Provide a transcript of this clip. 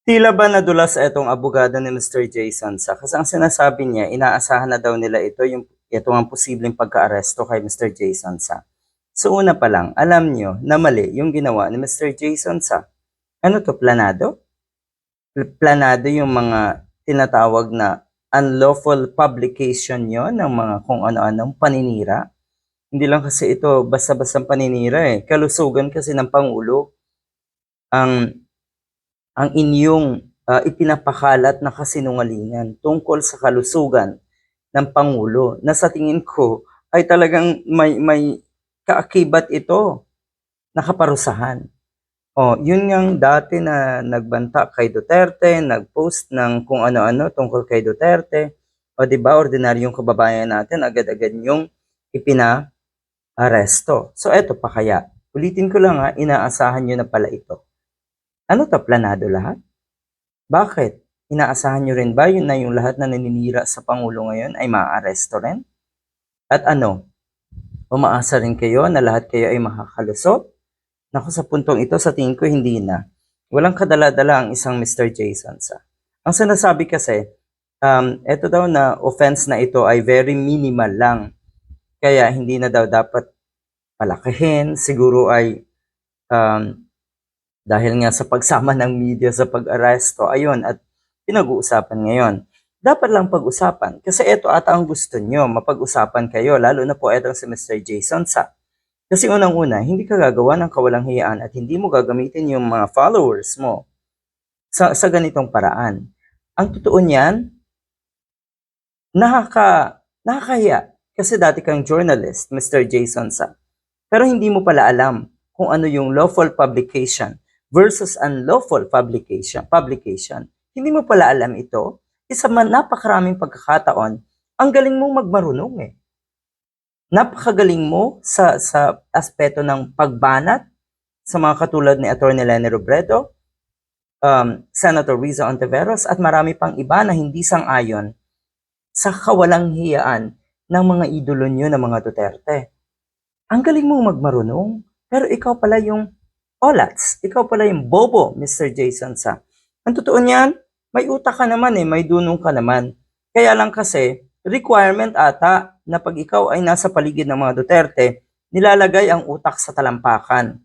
Tila ba nadulas itong abogado ni Mr. Jason sa kasi ang sinasabi niya, inaasahan na daw nila ito ang posibleng pagka-aresto kay Mr. Jason sa. So una pa lang, alam niyo na mali yung ginawa ni Mr. Jason sa. Ano to, planado? Planado yung mga tinatawag na unlawful publication yon ng mga kung ano-anong paninira. Hindi lang kasi ito basta-bastang paninira eh. Kalusugan kasi ng Pangulo ang inyong ipinapakalat na kasinungalingan tungkol sa kalusugan ng Pangulo na sa tingin ko ay talagang may kaakibat ito na kaparusahan. Yun ngang dati na nagbanta kay Duterte, nagpost ng kung ano-ano tungkol kay Duterte. O di ba, ordinaryong kababayan natin agad-agad yung ipina-aresto. So eto pa kaya, ulitin ko lang inaasahan nyo na pala ito. Ano to, planado lahat? Bakit? Inaasahan nyo rin ba yun na yung lahat na naninira sa Pangulo ngayon ay maaaresto rin? At ano, umaasa rin kayo na lahat kayo ay makakalusot? Naku, sa puntong ito, sa tingin ko hindi na. Walang kadala-dala ang isang Mr. Jason sa. Ang sinasabi kasi, ito daw na offense na ito ay very minimal lang. Kaya hindi na daw dapat palakihin. Siguro ay dahil nga sa pagsama ng media sa pag-aresto, ayun, at pinag-uusapan ngayon. Dapat lang pag-usapan. Kasi ito ata ang gusto nyo, mapag-usapan kayo, lalo na po itong si Mr. Jason sa. Kasi unang-una, hindi ka gagawa ng kawalang hiyaan at hindi mo gagamitin yung mga followers mo sa ganitong paraan. Ang totoo niyan, nakakahiya. Kasi dati kang journalist, Mr. Jason sa. Pero hindi mo pala alam kung ano yung lawful publication versus unlawful publication. Hindi mo pala alam ito. Isa man napakaraming pagkakataon, ang galing mong magmarunong eh. Napakagaling mo sa aspeto ng pagbanat sa mga katulad ni Atty. Leni Robredo, Senator Riza Ontiveros at marami pang iba na hindi sang-ayon sa kawalang hiyaan ng mga idolo nyo ng mga Duterte. Ang galing mong magmarunong, pero ikaw pala yung olats, ikaw pala yung bobo, Mr. Jason sa. Ang totoo niyan, may utak ka naman may dunong ka naman. Kaya lang kasi, requirement ata na pag ikaw ay nasa paligid ng mga Duterte, nilalagay ang utak sa talampakan.